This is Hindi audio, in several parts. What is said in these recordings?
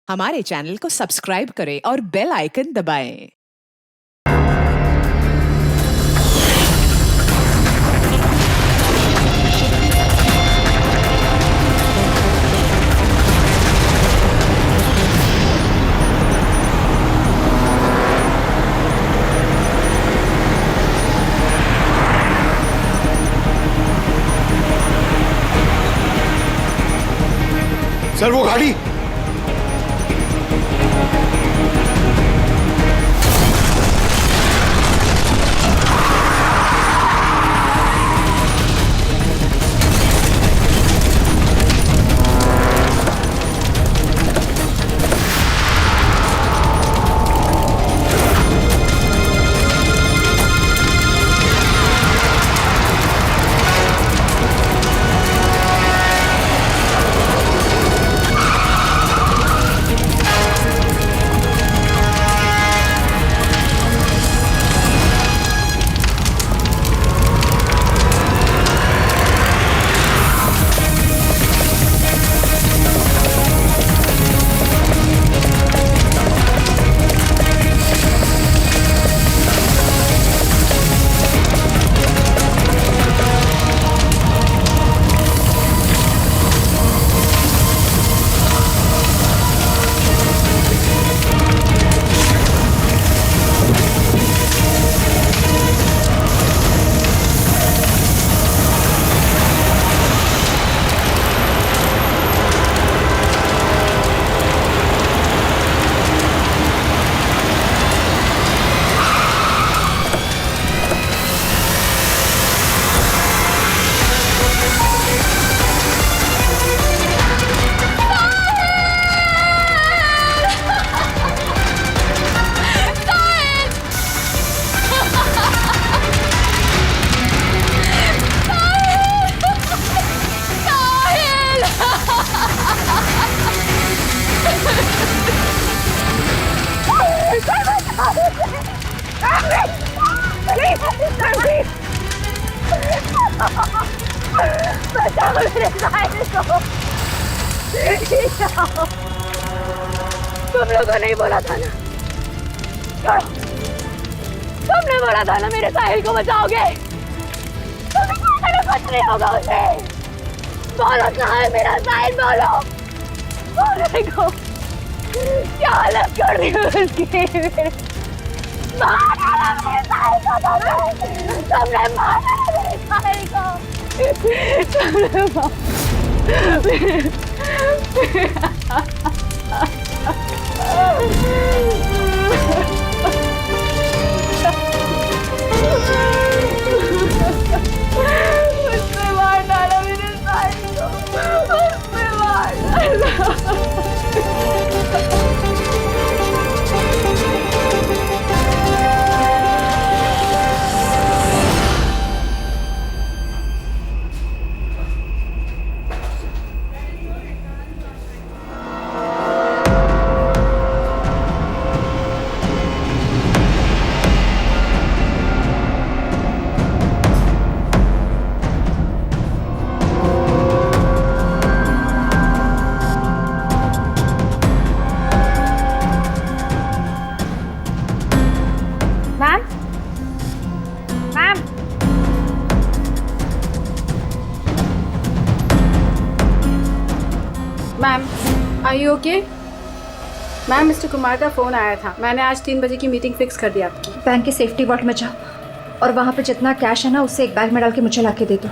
हमारे चैनल को सब्सक्राइब करें और बेल आइकन दबाएं। सर वो गाड़ी बचाओ मेरे साहिल को। तुम लोगों ने बोला था ना, तुमने बोला था ना मेरे साहिल को बचाओगे। कुछ नहीं होगा उसे। बोलो कहाँ है मेरा साहिल, बोलो। बोलने को क्या हालत कर दी उसकी। मार डाला मेरे साहिल को, तुमने मार डाला मेरे साहिल को। उसने मार डाला मेरे साहिल को, उसने मार डाला। Ma'am, are you okay? Ma'am, mister Kumar का फ़ोन आया था। मैंने आज 3 बजे की मीटिंग फिक्स कर दी आपकी। बैंक के सेफ्टी वॉल्ट में जाओ और वहाँ पे जितना कैश है ना उससे एक बैग में डाल के मुझे ला के दे दो।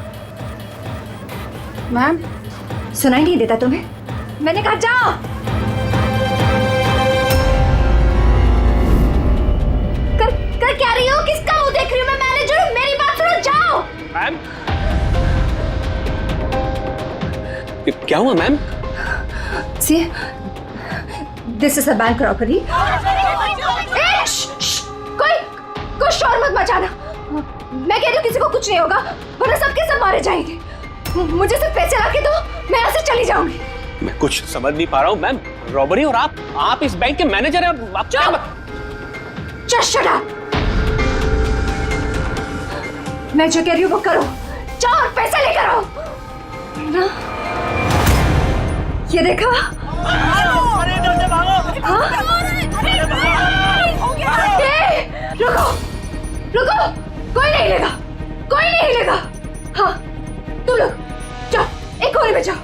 मैम, सुनाई नहीं देता तुम्हें? मैंने कहा जाओ। कर क्या रही हो? किसका मुंह देख रही हो? मैं मैनेजर हूँ, मेरी बात सुनो, जाओ। मैम, क्या हुआ ma'am? See, this is a bank robbery. कोई शोर मत मचाना। मैं कह रही हूँ किसी को कुछ नहीं होगा, वरना सबके सब मारे जाएंगे। मुझे सिर्फ पैसे ला के दो, मैं यहाँ से चली जाऊंगी। मैं कुछ समझ नहीं पा रहा हूँ मैम। रॉबरी और आप इस बैंक के मैनेजर हैं। आप क्या? Just shut up. मैं जो कह रही हूँ वो करो, जाओ और पैसे लेकर आओ। ना, ये देखा? अरे रुको, कोई नहीं हिलेगा, कोई नहीं हिलेगा। हाँ, तुम लोग जाओ, एक कोने में जाओ।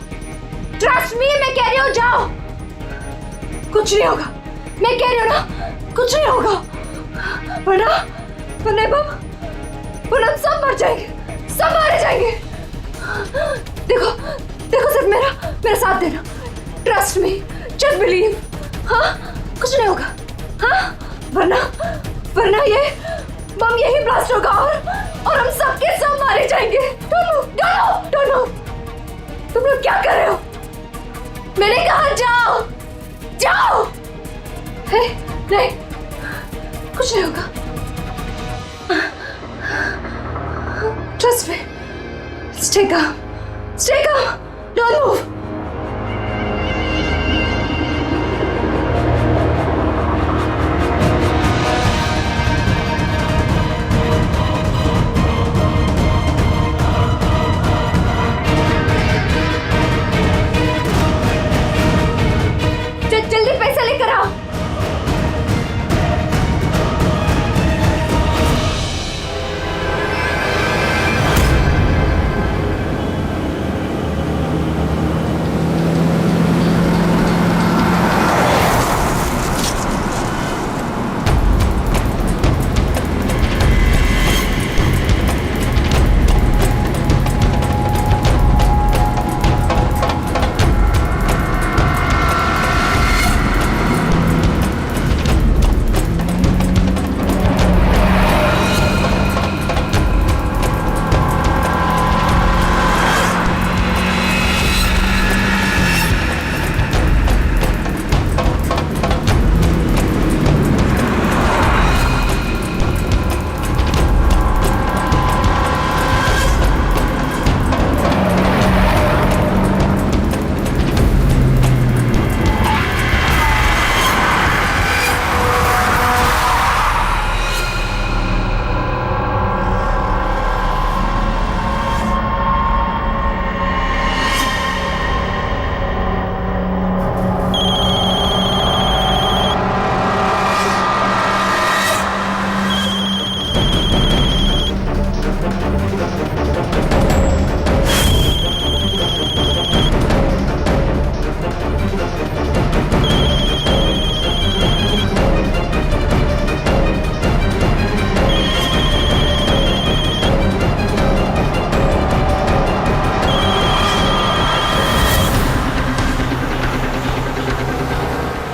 ट्रस्ट मी, मैं कह रही हूँ जाओ। कुछ नहीं होगा, मैं कह रही हूँ ना, कुछ नहीं होगा। वरना हम सब मर जाएंगे, सब मारे जाएंगे। देखो देखो, सिर्फ मेरा साथ देना। Trust me, just believe. हाँ, कुछ नहीं होगा। हाँ, वरना ये बम यही ब्लास्ट होगा और हम सब के सब मारे जाएंगे। Don't move. तुम लोग क्या कर रहे हो? मैंने कहा जाओ, जाओ। नहीं, कुछ नहीं होगा। Trust me, stay calm, don't move. जल्दी पैसा लेकर आओ।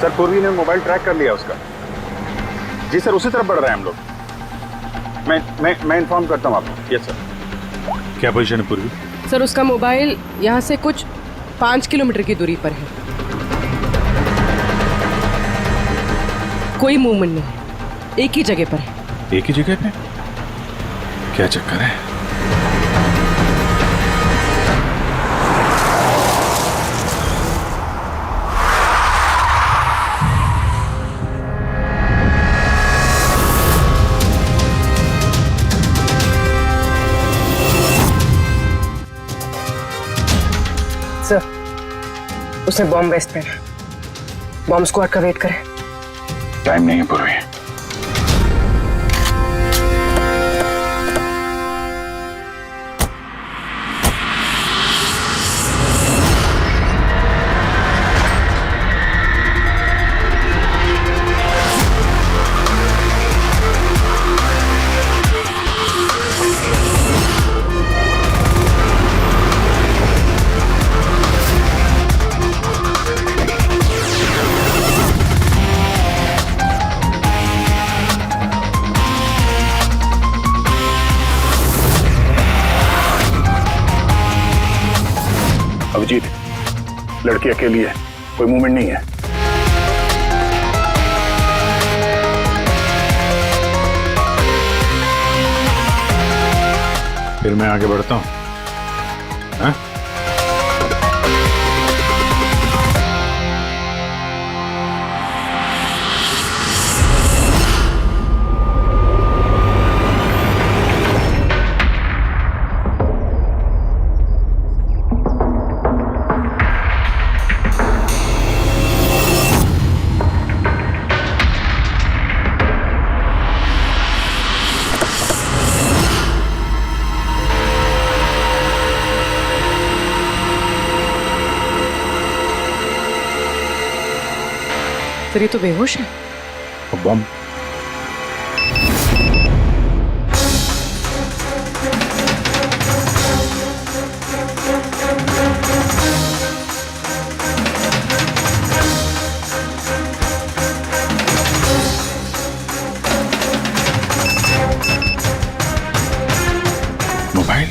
सर, पूर्वी ने मोबाइल ट्रैक कर लिया उसका। जी सर, उसी तरफ बढ़ रहे हैं हम लोग। मैं इन्फॉर्म करता हूँ आपको। Yes sir. क्या पोजीशन है पूर्वी? सर, उसका मोबाइल यहाँ से कुछ 5 किलोमीटर की दूरी पर है। कोई मूवमेंट नहीं है, एक ही जगह पर है। एक ही जगह पे? क्या चक्कर है? सर, उसने बॉम्ब वेस्ट पहना। बॉम्ब स्क्वाड का वेट करें। टाइम नहीं है पूर्वी। अभिजीत, लड़की अकेली है, कोई मूवमेंट नहीं है। फिर मैं आगे बढ़ता हूं। हाँ? फिर ये तो बेहोश है। और बम? मोबाइल?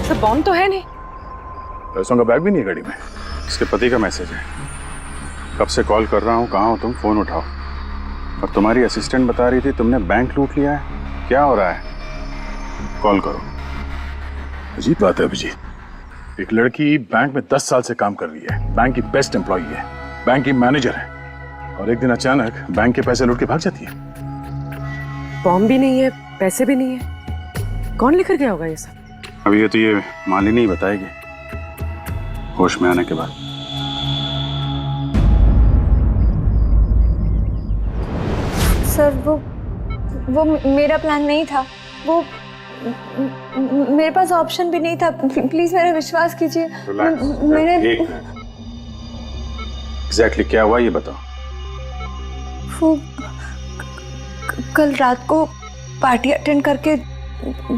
सर बॉम्ब तो है नहीं। पैसों का बैग भी नहीं है गाड़ी में। इसके पति का मैसेज है। कब से कॉल कर रहा हूँ, कहाँ हो तुम, फोन उठाओ। और तुम्हारी असिस्टेंट बता रही थी तुमने बैंक लूट लिया है। क्या हो रहा है? कॉल करो। अजीब बात है अभिजीत, एक लड़की बैंक में 10 साल से काम कर रही है, बैंक की बेस्ट एम्प्लॉय है, बैंक की मैनेजर है, और एक दिन अचानक बैंक के पैसे लूट के भाग जाती है। बॉम्ब भी नहीं है, पैसे भी नहीं है, कौन लेकर गया होगा ये सब? अभी ये मालिनी ही बताएगी होश में आने के बाद। सर वो मेरा प्लान नहीं था। वो मेरे पास ऑप्शन भी नहीं था। प्लीज मेरा विश्वास कीजिए। मैंने एग्जैक्टली क्या हुआ ये बताओ। वो कल रात को पार्टी अटेंड करके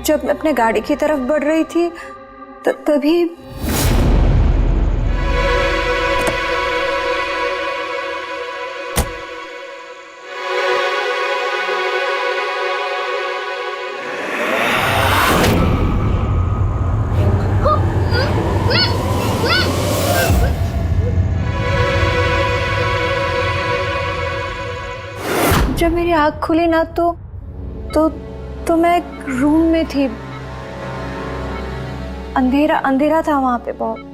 जब मैं अपने गाड़ी की तरफ बढ़ रही थी तभी जब मेरी आँख खुली ना तो मैं एक रूम में थी। अंधेरा था वहां पे बहुत।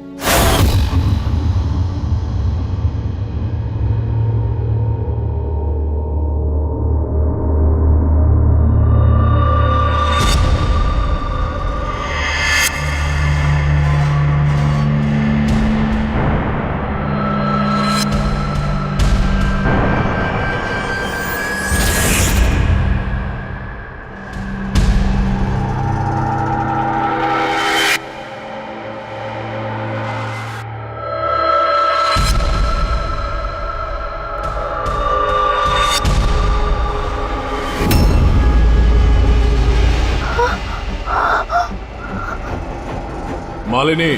मालिनी,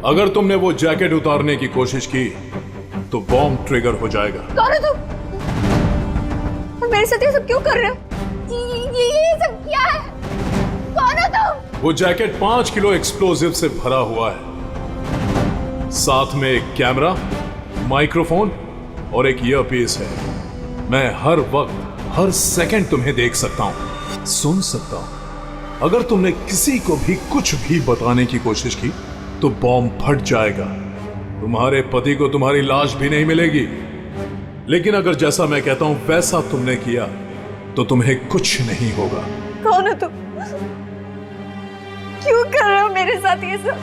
अगर तुमने वो जैकेट उतारने की कोशिश की तो बॉम्ब ट्रिगर हो जाएगा। कौन हो तुम? मेरे साथ ये सब क्यों कर रहे हो? ये सब क्या है? कौन हो तुम? वो जैकेट 5 किलो एक्सप्लोजिव से भरा हुआ है, साथ में एक कैमरा, माइक्रोफोन और एक ईयरपीस है। मैं हर वक्त हर सेकंड तुम्हें देख सकता हूं, सुन सकता हूं। अगर तुमने किसी को भी कुछ भी बताने की कोशिश की तो बॉम्ब फट जाएगा। तुम्हारे पति को तुम्हारी लाश भी नहीं मिलेगी। लेकिन अगर जैसा मैं कहता हूं वैसा तुमने किया तो तुम्हें कुछ नहीं होगा। कौन हो तुम? क्यों कर रहे हो मेरे साथ ये सब?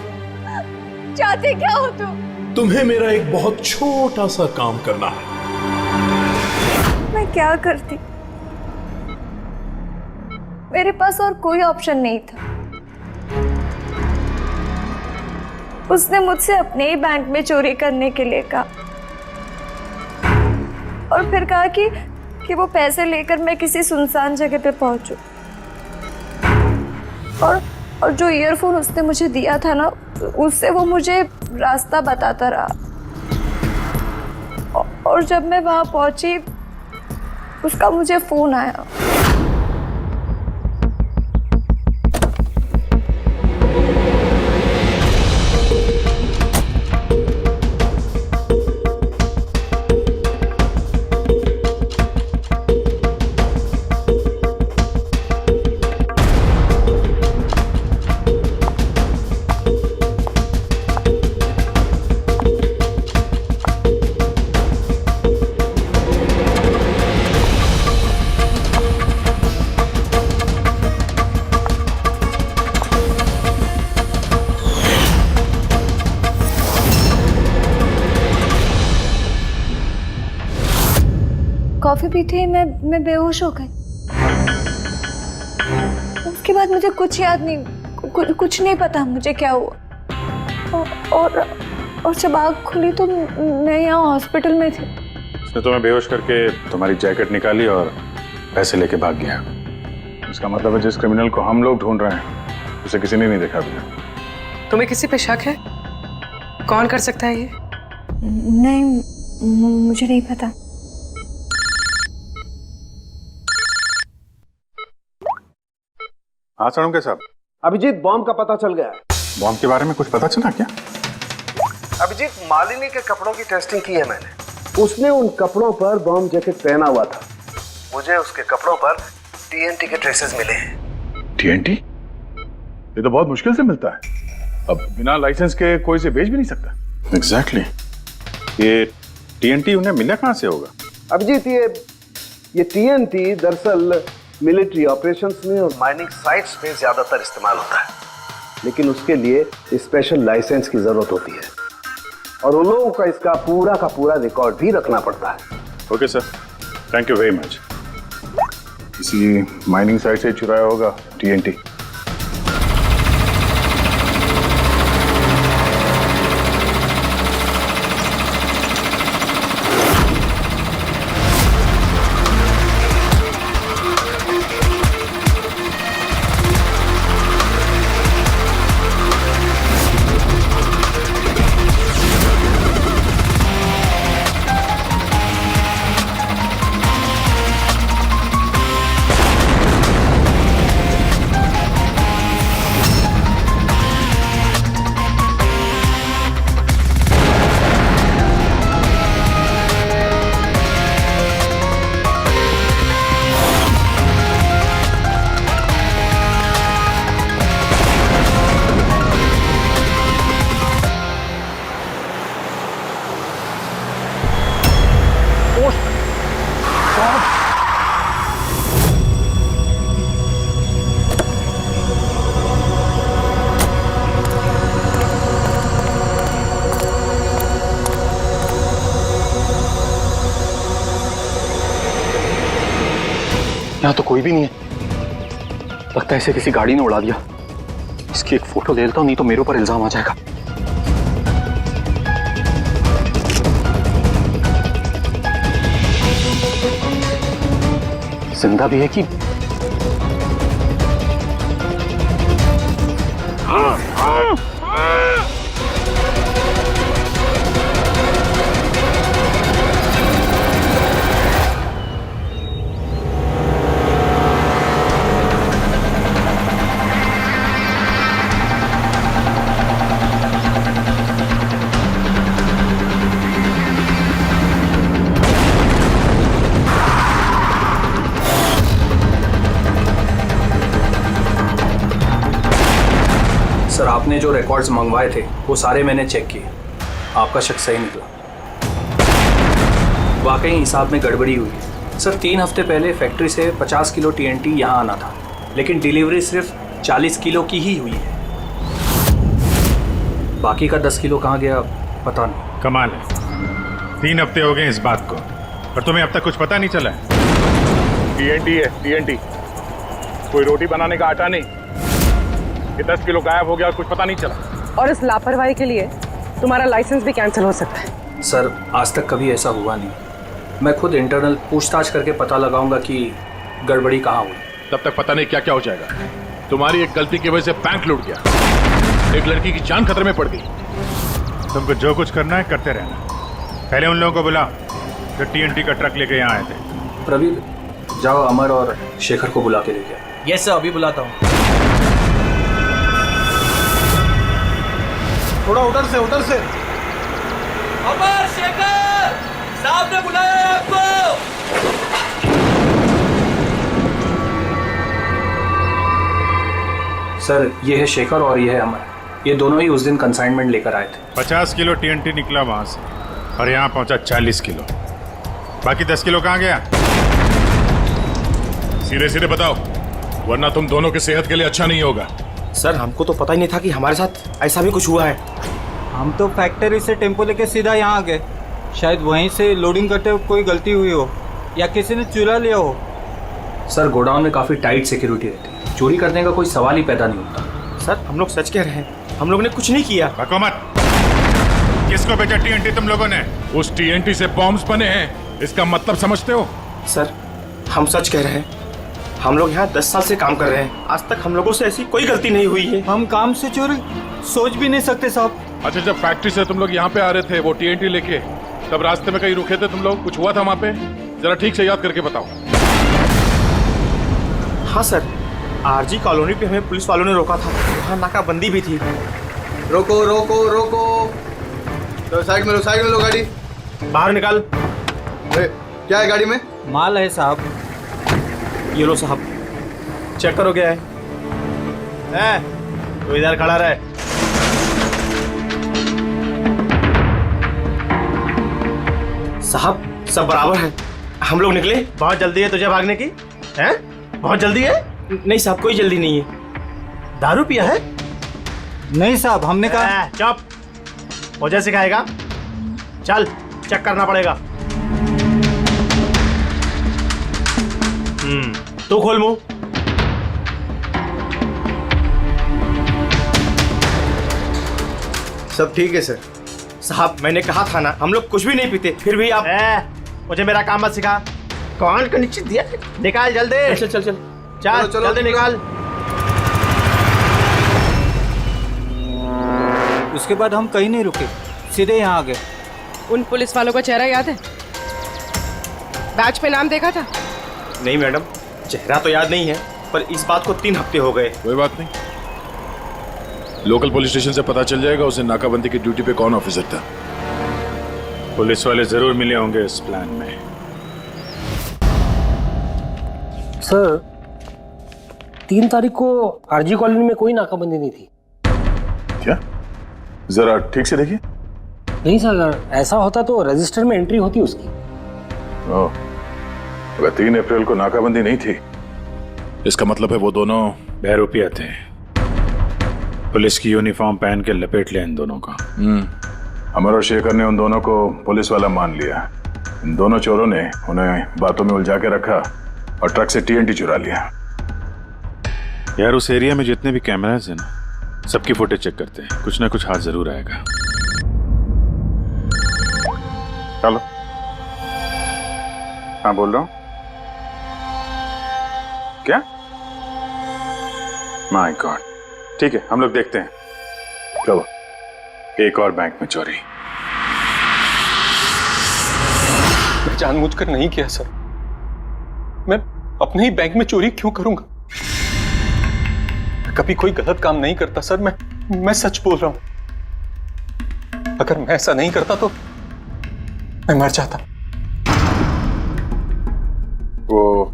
चाहते क्या हो तुम? तुम्हें मेरा एक बहुत छोटा सा काम करना है। मैं क्या करती? मेरे पास और कोई ऑप्शन नहीं था। उसने मुझसे अपने ही बैंक में चोरी करने के लिए कहा और फिर कहा कि वो पैसे लेकर मैं किसी सुनसान जगह पे पहुंचूं। और जो ईयरफोन उसने मुझे दिया था ना, उससे वो मुझे रास्ता बताता रहा। और जब मैं वहां पहुंची उसका मुझे फोन आया। कॉफी पी थी, मैं बेहोश हो गई। उसके बाद मुझे कुछ याद नहीं, कुछ नहीं पता मुझे क्या हुआ। और जब आँख खुली तो मैं यहाँ हॉस्पिटल में थी। उसने तुम्हें बेहोश करके तुम्हारी जैकेट निकाली और पैसे लेके भाग गया। इसका मतलब है जिस क्रिमिनल को हम लोग ढूंढ रहे हैं उसे किसी ने नहीं देखा अभी तक। तुम्हें किसी पे शक है? कौन कर सकता है ये? नहीं, मुझे नहीं पता। हाँ साड़ू साहब, अभिजीत, बॉम्ब का पता चल गया है। बॉम्ब के बारे में कुछ पता चला क्या? अभिजीत, मालिनी के कपड़ों की टेस्टिंग की है मैंने। उसने उन कपड़ों पर बॉम्ब जैकेट पहना हुआ था। मुझे उसके कपड़ों पर TNT के ट्रेसेस मिले हैं। TNT? ये तो बहुत मुश्किल से मिलता है। अब बिना लाइसेंस के कोई से बेच भी नहीं सकता। एग्जैक्टली। ये TNT उन्हें मिला कहाँ से होगा? अभिजीत, ये TNT दरअसल मिलिट्री ऑपरेशंस में और माइनिंग साइट्स पे ज्यादातर इस्तेमाल होता है, लेकिन उसके लिए स्पेशल लाइसेंस की जरूरत होती है और उन लोगों का इसका पूरा का पूरा रिकॉर्ड भी रखना पड़ता है। Okay sir, thank you very much. किसी माइनिंग साइट से चुराया होगा TNT। यहाँ तो कोई भी नहीं है। लगता है इसे किसी गाड़ी ने उड़ा दिया। इसकी एक फोटो ले लेता हूँ, नहीं तो मेरे ऊपर इल्जाम आ जाएगा। जिंदा भी है कि सर, आपने जो रिकॉर्ड्स मंगवाए थे वो सारे मैंने चेक किए। आपका शक सही निकला। वाकई हिसाब में गड़बड़ी हुई है। सर, 3 हफ्ते पहले फैक्ट्री से 50 किलो TNT यहाँ आना था, लेकिन डिलीवरी सिर्फ 40 किलो की ही हुई है। बाकी का 10 किलो कहाँ गया पता नहीं। कमाल है, 3 हफ्ते हो गए इस बात को और तुम्हें अब तक कुछ पता नहीं चला है? TNT है TNT, कोई रोटी बनाने का आटा नहीं। ये 10 किलो गायब हो गया और कुछ पता नहीं चला। और इस लापरवाही के लिए तुम्हारा लाइसेंस भी कैंसिल हो सकता है। सर, आज तक कभी ऐसा हुआ नहीं। मैं खुद इंटरनल पूछताछ करके पता लगाऊंगा कि गड़बड़ी कहाँ हुई। तब तक पता नहीं क्या क्या हो जाएगा। तुम्हारी एक गलती की वजह से बैंक लूट गया, एक लड़की की जान खतरे में पड़ गई। तुमको जो कुछ करना है करते रहना। पहले उन लोगों को बुला जो TNT का ट्रक लेके यहाँ आए थे। प्रवीण, जाओ अमर और शेखर को बुला के लेके आओ। यस सर, अभी बुलाता हूँ। थोड़ा उधर से अमर, शेखर साहब ने बुलाया है आपको। सर, ये है शेखर और ये है अमर। ये दोनों ही उस दिन कंसाइनमेंट लेकर आए थे। 50 किलो TNT निकला वहां से और यहाँ पहुंचा 40 किलो। बाकी 10 किलो कहाँ गया? सीधे सीधे बताओ, वरना तुम दोनों की सेहत के लिए अच्छा नहीं होगा। सर, हमको तो पता ही नहीं था कि हमारे साथ ऐसा भी कुछ हुआ है। हम तो फैक्ट्री से टेम्पो लेके सीधा यहाँ आ गए। शायद वहीं से लोडिंग करते हुए कोई गलती हुई हो। या किसी ने चुरा लिया हो? सर गोडाउन में काफ़ी टाइट सिक्योरिटी रहती है, चोरी करने का कोई सवाल ही पैदा नहीं होता। सर हम लोग सच कह रहे हैं, हम लोगों ने कुछ नहीं किया। बको मत। किसको बेचा टीएनटी तुम लोगों ने? उस टीएनटी से बॉम्ब्स बने हैं, इसका मतलब समझते हो? सर हम सच कह रहे हैं, हम लोग यहाँ 10 साल से काम कर रहे हैं, आज तक हम लोगों से ऐसी कोई गलती नहीं हुई है। हम काम से चोरी सोच भी नहीं सकते साहब। अच्छा, जब फैक्ट्री से तुम लोग यहाँ पे आ रहे थे वो टीएनटी लेके, तब रास्ते में कहीं रुके थे तुम लोग? कुछ हुआ था वहाँ पे? जरा ठीक से याद करके बताओ। हाँ सर, आरजी कॉलोनी पे हमें पुलिस वालों ने रोका था, वहाँ नाकाबंदी भी थी। रोको रोको रोको, तो साइड में लो गाड़ी। बाहर निकाल। क्या है गाड़ी में? माल है साहब। ये लो साहब, चेक करो क्या है। तो इधर खड़ा रहे। साहब सब बराबर है, हम लोग निकले। बहुत जल्दी है तुझे भागने की? हैं? बहुत जल्दी है? नहीं साहब, कोई जल्दी नहीं है। दारू पिया है? नहीं साहब, हमने कहा। चुप, वजह सिखाएगा। चल चेक करना पड़ेगा। तू खोल मुंह। सब ठीक है सर। साहब मैंने कहा था ना, हम लोग कुछ भी नहीं पीते, फिर भी आप। मुझे मेरा काम मत सिखा। कौन का नीचे दिया? निकाल जल्दी। चल चल चल चल, जल्दी निकाल। उसके बाद हम कहीं नहीं रुके, सीधे यहाँ आ गए। उन पुलिस वालों का चेहरा याद है? बैच पे नाम देखा था? नहीं मैडम, चेहरा तो याद नहीं है, पर इस बात को 3 हफ्ते हो गए। कोई बात नहीं, लोकल पुलिस स्टेशन से पता चल जाएगा उसे नाकाबंदी की ड्यूटी पे कौन ऑफिसर था। पुलिस वाले जरूर मिले होंगे इस प्लान में। सर 3 तारीख को आरजी कॉलोनी में कोई नाकाबंदी नहीं थी। क्या? जरा ठीक से देखिए। नहीं सर, अगर ऐसा होता तो रजिस्टर में एंट्री होती उसकी। ओह, अगर 3 अप्रैल को नाकाबंदी नहीं थी, इसका मतलब है वो दोनों बहरूपिया थे। पुलिस की यूनिफॉर्म पहन के लपेट लिया इन दोनों का। अमर और शेखर ने उन दोनों को पुलिस वाला मान लिया। इन दोनों चोरों ने उन्हें बातों में उलझा के रखा और ट्रक से टीएनटी चुरा लिया। यार उस एरिया में जितने भी कैमरास हैं ना, सबकी फुटेज चेक करते हैं, कुछ ना कुछ हाथ जरूर आएगा। हेलो, हाँ बोल रहा हूँ। क्या? माय गॉड, ठीक है हम लोग देखते हैं। चलो, एक और बैंक में चोरी। मैं जानबूझकर नहीं किया सर, मैं अपने ही बैंक में चोरी क्यों करूंगा? मैं कभी कोई गलत काम नहीं करता सर, मैं सच बोल रहा हूं। अगर मैं ऐसा नहीं करता तो मैं मर जाता। वो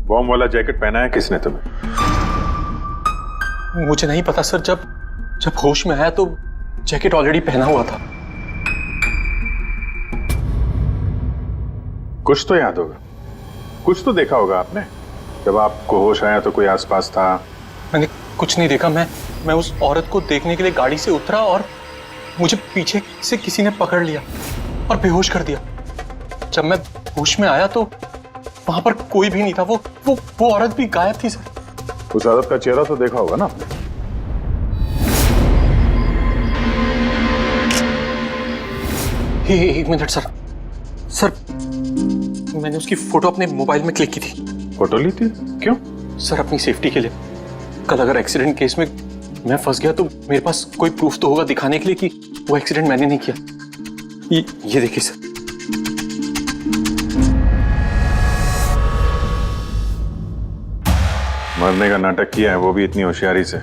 बॉम्ब वाला जैकेट पहना है किसने तुम्हें? मुझे नहीं पता सर, जब होश में आया तो जैकेट ऑलरेडी पहना हुआ था। कुछ तो याद होगा, कुछ तो देखा होगा आपने। जब आपको होश आया तो कोई आसपास था? मैंने कुछ नहीं देखा। मैं उस औरत को देखने के लिए गाड़ी से उतरा और मुझे पीछे से किसी ने पकड़ लिया और बेहोश कर दिया। जब मैं होश में आया तो वहां पर कोई भी नहीं था। वो औरत भी गायब थी सर। उस औरत का चेहरा तो देखा होगा ना आपने? एक मिनट सर, मैंने उसकी फोटो अपने मोबाइल में क्लिक की थी। फोटो ली थी? क्यों? सर अपनी सेफ्टी के लिए। कल अगर एक्सीडेंट केस में मैं फंस गया तो मेरे पास कोई प्रूफ तो होगा दिखाने के लिए कि वो एक्सीडेंट मैंने नहीं किया। ये देखिए सर। मरने का नाटक किया है, वो भी इतनी होशियारी से।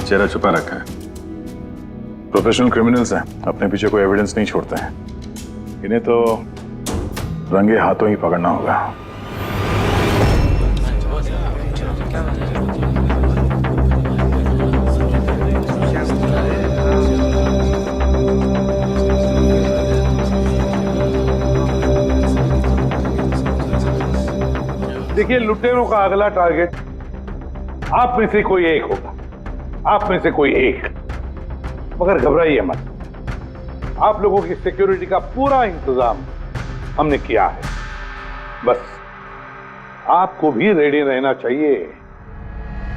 चेहरा छुपा रखा है। प्रोफेशनल क्रिमिनल्स हैं, अपने पीछे कोई एविडेंस नहीं छोड़ते हैं। इन्हें तो रंगे हाथों ही पकड़ना होगा। देखिए, लुटेरों का अगला टारगेट आप में से कोई एक होगा, आप में से कोई एक। मगर घबराइए मत, आप लोगों की सिक्योरिटी का पूरा इंतजाम हमने किया है। बस आपको भी रेडी रहना चाहिए।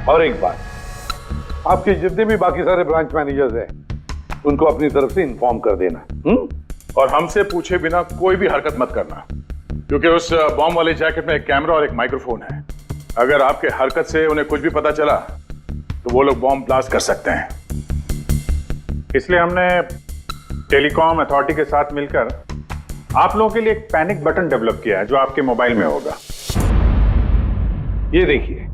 और एक बात, आपके जितने भी बाकी सारे ब्रांच मैनेजर्स हैं उनको अपनी तरफ से इन्फॉर्म कर देना। और हमसे पूछे बिना कोई भी हरकत मत करना, क्योंकि उस बॉम्ब वाले जैकेट में एक कैमरा और एक माइक्रोफोन है। अगर आपके हरकत से उन्हें कुछ भी पता चला तो वो लोग बॉम्ब ब्लास्ट कर सकते हैं। इसलिए हमने टेलीकॉम अथॉरिटी के साथ मिलकर आप लोगों के लिए एक पैनिक बटन डेवलप किया है जो आपके मोबाइल में होगा। ये देखिए,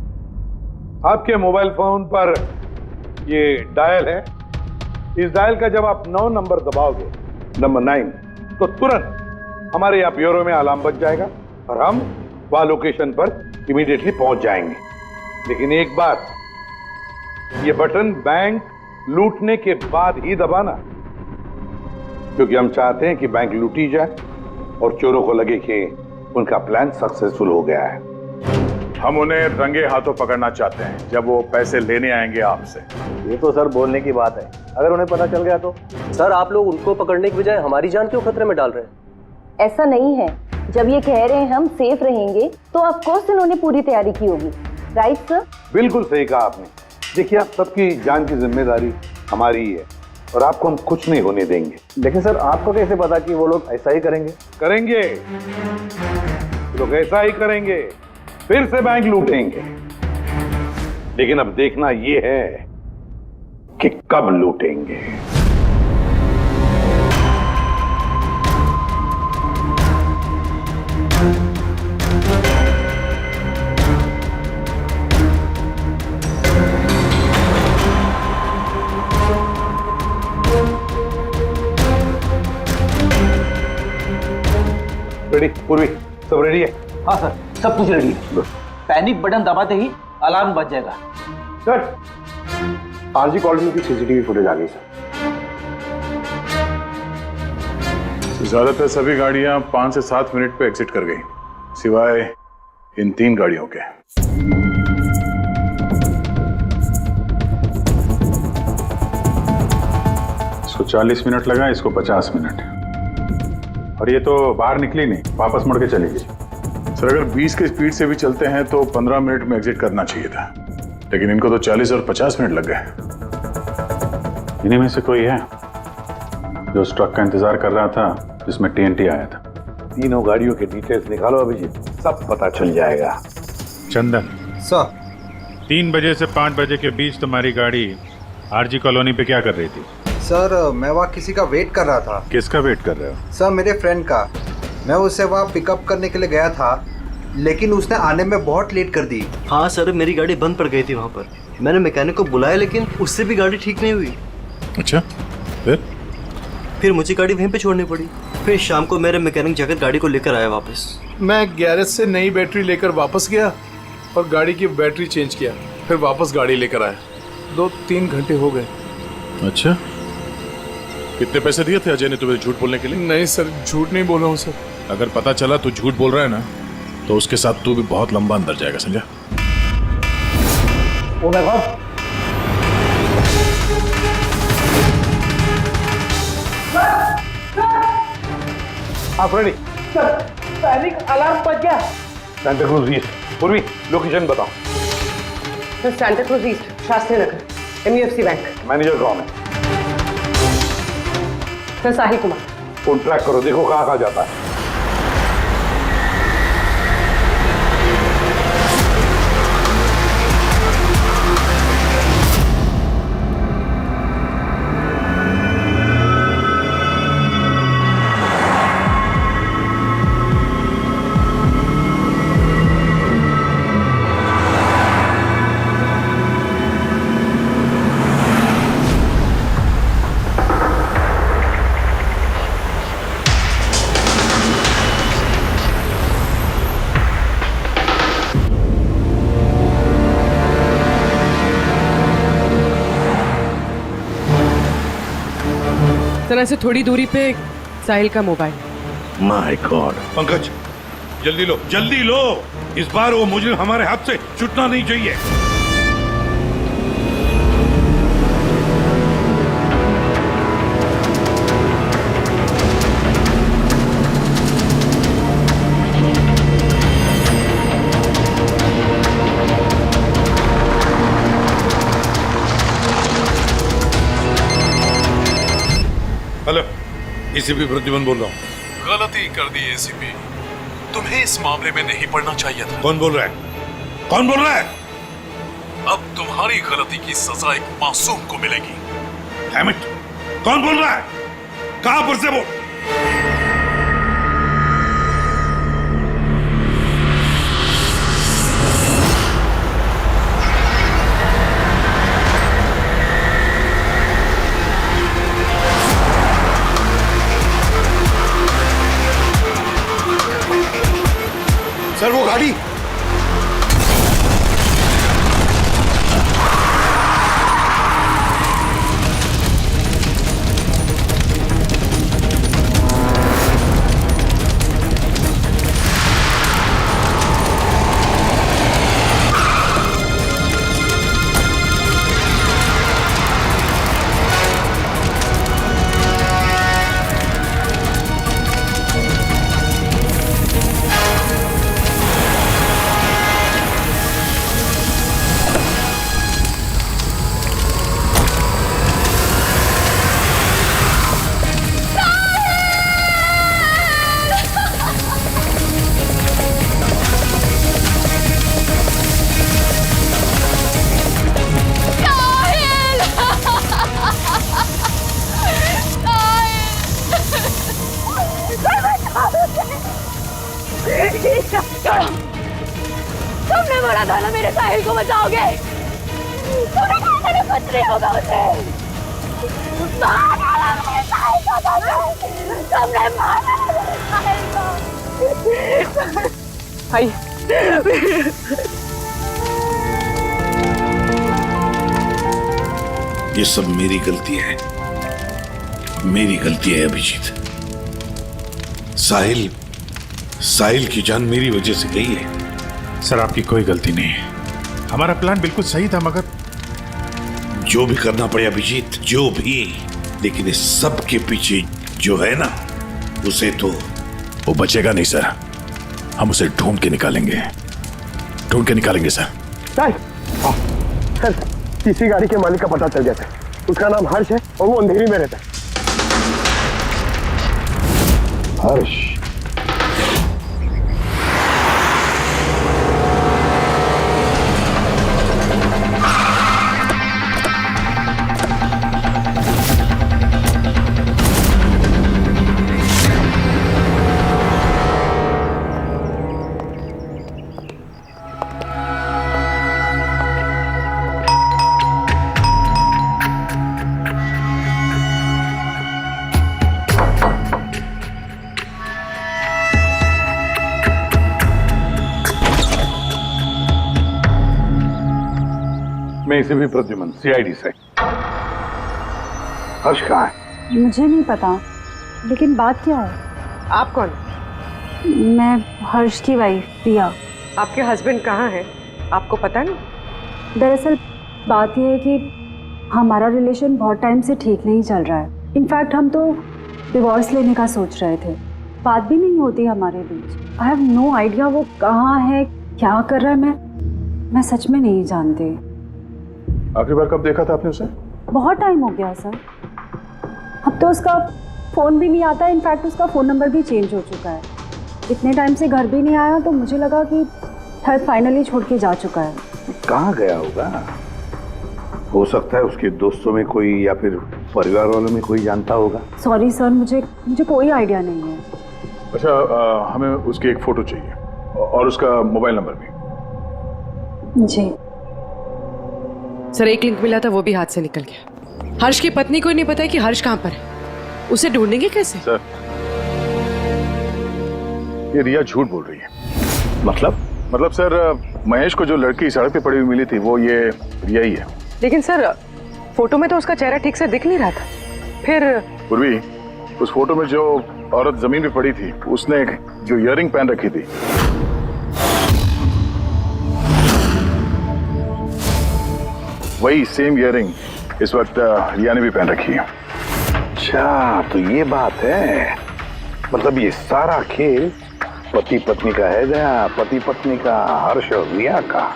आपके मोबाइल फोन पर ये डायल है। इस डायल का जब आप 9 नंबर दबाओगे, नंबर 9, तो तुरंत हमारे यहाँ ब्यूरो में अलार्म बज जाएगा और हम वहां लोकेशन पर इमीडिएटली पहुंच जाएंगे। लेकिन एक बात, ये बटन बैंक लूटने के बाद ही दबाना, क्योंकि हम चाहते हैं कि बैंक लूटी जाए और चोरों को लगे कि उनका प्लान सक्सेसफुल हो गया है। हम उन्हें रंगे हाथों पकड़ना चाहते हैं जब वो पैसे लेने आएंगे आपसे। ये तो सर बोलने की बात है, अगर उन्हें पता चल गया तो? सर आप लोग उनको पकड़ने की बजाय हमारी जान क्यों खतरे में डाल रहे हैं? ऐसा नहीं है, जब ये कह रहे हैं हम सेफ रहेंगे तो ऑफ कोर्स इन्होंने पूरी तैयारी की होगी। Right sir? बिल्कुल सही कहा आपने। देखिए, आप सबकी जान की जिम्मेदारी हमारी ही है और आपको हम कुछ नहीं होने देंगे। लेकिन सर आपको कैसे पता कि वो लोग ऐसा ही करेंगे? करेंगे, लोग ऐसा ही करेंगे, फिर से बैंक लूटेंगे। लेकिन अब देखना ये है कि कब लूटेंगे। रेडी पूर्वी, सब रेडी है? हाँ सर, सब कुछ रेडी है। पैनिक बटन दबाते ही अलार्म बज जाएगा। सर, आरजी कॉलोनी की सीसीटीवी फुटेज आ गई सर। ज्यादातर सभी गाड़ियां 5 से 7 मिनट पे एग्जिट कर गई, सिवाय इन 3 गाड़ियों के। इसको 40 मिनट लगा, इसको 50 मिनट। और ये तो बाहर निकली नहीं, वापस मुड़ के चली गई। सर अगर 20 की स्पीड से भी चलते हैं तो 15 मिनट में एग्जिट करना चाहिए था, लेकिन इनको तो 40 और 50 मिनट लग गए। इन्हीं में से कोई है जो उस ट्रक का इंतजार कर रहा था जिसमें TNT आया था? तीनों गाड़ियों के डिटेल्स निकालो अभिजीत, सब पता चल जाएगा। चंदन सर, 3 बजे से 5 बजे के बीच तुम्हारी गाड़ी आरजी कॉलोनी पे क्या कर रही थी? सर मैं वहाँ किसी का वेट कर रहा था। किसका वेट कर रहे हो? सर मेरे फ्रेंड का। मैं उसे वहाँ पिकअप करने के लिए गया था, लेकिन उसने आने में बहुत लेट कर दी। हाँ सर, मेरी गाड़ी बंद पड़ गई थी वहाँ पर। मैंने मैकेनिक को बुलाया लेकिन उससे भी गाड़ी ठीक नहीं हुई। अच्छा, फिर मुझे गाड़ी वहीं पे छोड़नी पड़ी। फिर शाम को मेरे मैकेनिक जाकर गाड़ी को लेकर आया वापस। मैं गैरेज से नई बैटरी लेकर वापस गया और गाड़ी की बैटरी चेंज किया, फिर वापस गाड़ी लेकर आया। 2-3 घंटे हो गए। अच्छा, कितने पैसे दिए थे अजय ने तुम्हें झूठ बोलने के लिए? नहीं सर, झूठ नहीं बोला हूँ सर। अगर पता चला तू झूठ बोल रहा है ना, तो उसके साथ तू भी बहुत लंबा अंदर जाएगा, समझा? ओ माय गॉड, आप रेडी? पैनिक अलार्म बज गया। सेंटा क्रूज ईस्ट। पूर्वी, लोकेशन बताओ। Sir Santa Cruz east, Shastri Nagar, MUFC bank. Manager कौन है? Sir Sahil Kumar. Phone track करो, देखो कहाँ कहाँ जाता है। तरह से थोड़ी दूरी पे साहिल का मोबाइल। My God. पंकज, जल्दी लो, इस बार वो मुझे हमारे हाथ से छूटना नहीं चाहिए। हेलो, एसीपी प्रद्युमन बोल रहा हूँ। गलती कर दी एसीपी, तुम्हें इस मामले में नहीं पड़ना चाहिए था। कौन बोल रहा है? कौन बोल रहा है? अब तुम्हारी गलती की सजा एक मासूम को मिलेगी। Damn it! कौन बोल रहा है? कहां पर से बोल? सर वो गाड़ी तुमने बोला था ना मेरे साहिल को बचाओगे। तुमने कहा था ना कुछ नहीं होगा उसे। मार डाला मेरे साहिल को तुमने मार डाला मेरे साहिल को। आई ये सब मेरी गलती है, मेरी गलती है अभिजीत। साहिल की जान मेरी वजह से गई है। सर आपकी कोई गलती नहीं है, हमारा प्लान बिल्कुल सही था, मगर जो भी करना पड़े अभिजीत, जो भी, लेकिन इस सब के पीछे जो है ना, उसे तो वो बचेगा नहीं सर। हम उसे ढूंढ के निकालेंगे सर। सर किसी गाड़ी के मालिक का पता चल गया था। उसका नाम हर्ष है और वो अंधेरी में रहता है। हर्ष मैं इसे भी प्रद्युमन सीआईडी से। हर्ष कहाँ है? मुझे नहीं पता, लेकिन बात क्या है? आप कौन? मैं हर्ष की वाइफ प्रिया। आपके हस्बैंड कहाँ हैं? आपको पता नहीं? दरअसल बात यह है कि हमारा रिलेशन बहुत टाइम से ठीक नहीं चल रहा है। इनफैक्ट हम तो डिवोर्स लेने का सोच रहे थे, बात भी नहीं होती हमारे बीच। आई हैव नो आइडिया वो कहाँ है, क्या कर रहा है, मैं सच में नहीं जानती। आखिरी बार कब देखा था आपने उसे? बहुत टाइम हो गया सर। अब तो उसका फ़ोन भी नहीं आता, इनफैक्ट उसका फ़ोन नंबर भी चेंज हो चुका है। इतने टाइम से घर भी नहीं आया, तो मुझे लगा कि शायद फाइनली छोड़ के जा चुका है। कहाँ गया होगा? हो सकता है उसके दोस्तों में कोई या फिर परिवार वालों में कोई जानता होगा। सॉरी सर, मुझे कोई आइडिया नहीं है। अच्छा, हमें उसकी एक फोटो चाहिए और उसका मोबाइल नंबर भी। जी सर, एक लिंक मिला था, वो भी हाथ से निकल गया। हर्ष की पत्नी को ही नहीं पता है कि हर्ष कहाँ पर है। उसे ढूंढेंगे कैसे? सर, ये रिया झूठ बोल रही है। मतलब सर, महेश को जो लड़की सड़क पे पड़ी हुई मिली थी, वो ये रिया ही है। लेकिन सर, फोटो में तो उसका चेहरा ठीक से दिख नहीं रहा था। फिर पूर्वी, उस फोटो में जो औरत जमीन पे पड़ी थी, उसने जो इयररिंग पहन रखी थी, वही सेम इयररिंग इस वक्त रिया ने भी पहन रखी है। अच्छा, तो ये बात है। मतलब ये सारा खेल पति पत्नी का है गया, पति पत्नी का, हर्ष और रिया का।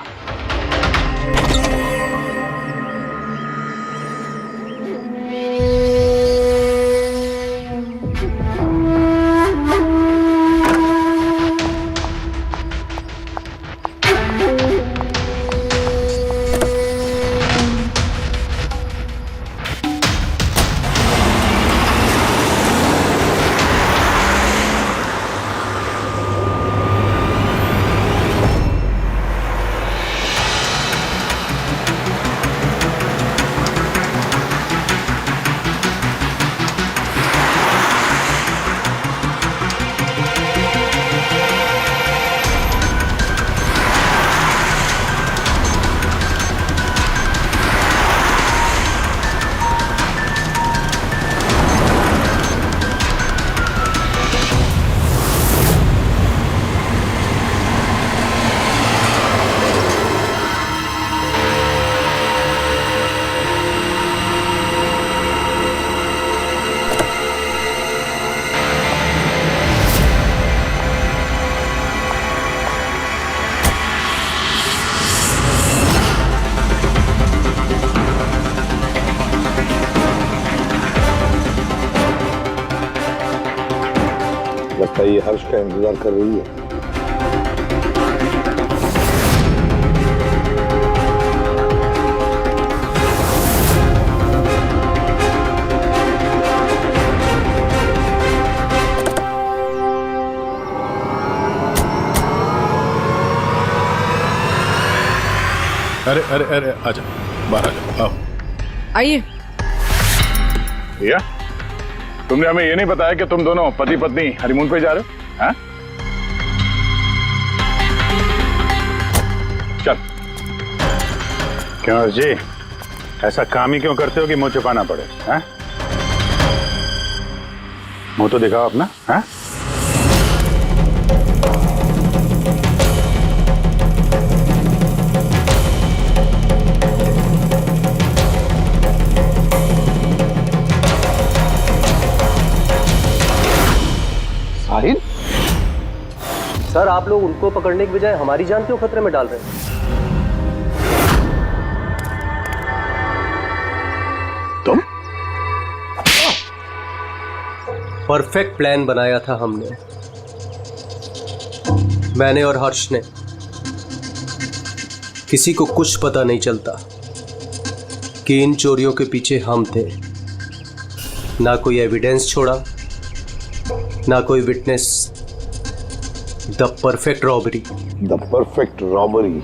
लगता है ये हर्ष का इंतजार कर रही है। अरे अरे अरे आजा, बाहर आ जाओ, आओ। आइए। भैया, तुमने हमें ये नहीं बताया कि तुम दोनों पति पत्नी हनीमून पे जा रहे हो? हाँ? चल। क्यों जी, ऐसा काम ही क्यों करते हो कि मुंह छुपाना पड़े? हाँ? मुंह तो दिखाओ अपना। हाँ? साहिल, सर आप लोग उनको पकड़ने के बजाय हमारी जान क्यों खतरे में डाल रहे हैं? तुम? परफेक्ट प्लान बनाया था हमने, मैंने और हर्ष ने। किसी को कुछ पता नहीं चलता कि इन चोरियों के पीछे हम थे। ना कोई एविडेंस छोड़ा, ना कोई witness. The perfect robbery. The perfect robbery.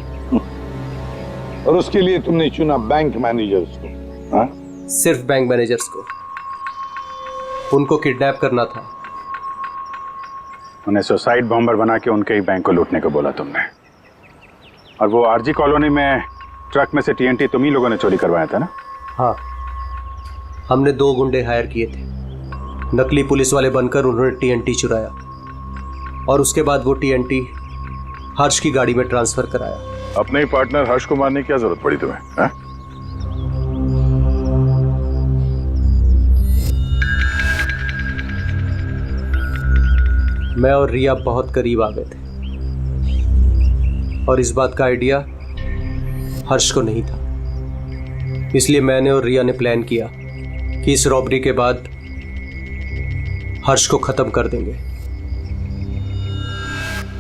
और उसके लिए तुमने चुना बैंक मैनेजर्स को? हाँ? सिर्फ बैंक मैनेजर्स को। उनको किडनैप करना था। उन्हें सुसाइड बॉम्बर बना के उनके ही बैंक को लूटने को बोला तुमने। और वो आरजी कॉलोनी में ट्रक में से टीएनटी तुम ही लोगों ने चोरी करवाया था ना? हाँ, हमने 2 गुंडे हायर किए थे। नकली पुलिस वाले बनकर उन्होंने टीएनटी चुराया और उसके बाद वो टीएनटी हर्ष की गाड़ी में ट्रांसफर कराया। अपने ही पार्टनर हर्ष को मारने की क्या जरूरत पड़ी तुम्हें? हाँ? मैं और रिया बहुत करीब आ गए थे और इस बात का आइडिया हर्ष को नहीं था। इसलिए मैंने और रिया ने प्लान किया कि इस रॉबरी के बाद हर्ष को खत्म कर देंगे।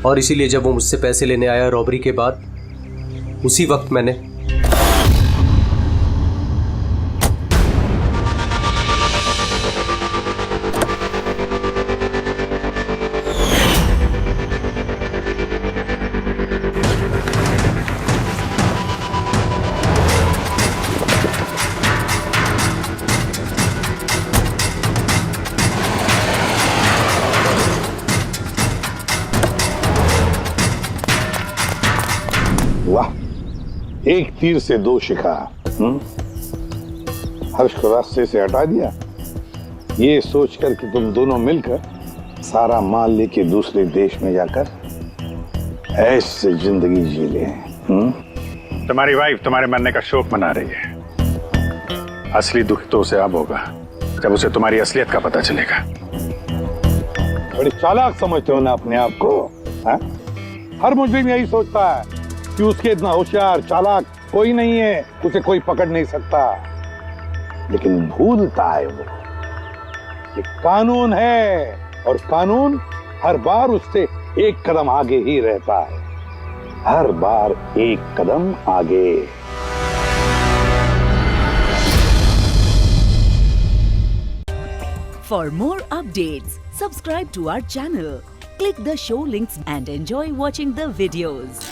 और इसीलिए जब वो मुझसे पैसे लेने आया रॉबरी के बाद, उसी वक्त मैंने वाह, एक तीर से 2 शिकार। हर्ष को रास्ते से हटा दिया, ये सोचकर कि तुम दोनों मिलकर सारा माल लेके दूसरे देश में जाकर ऐसे जिंदगी जी ले। तुम्हारी वाइफ तुम्हारे मरने का शोक मना रही है। असली दुख तो उसे अब होगा जब उसे तुम्हारी असलियत का पता चलेगा। बड़ी चालाक समझते हो ना अपने आप को? हाँ? हर मुजरिम यही सोचता है कि उसके इतना होशियार चालाक कोई नहीं है, उसे कोई पकड़ नहीं सकता। लेकिन भूलता है वो कि कानून है और कानून हर बार उससे एक कदम आगे ही रहता है, हर बार एक कदम आगे। For more updates, subscribe to our channel, click the show links and enjoy watching the videos.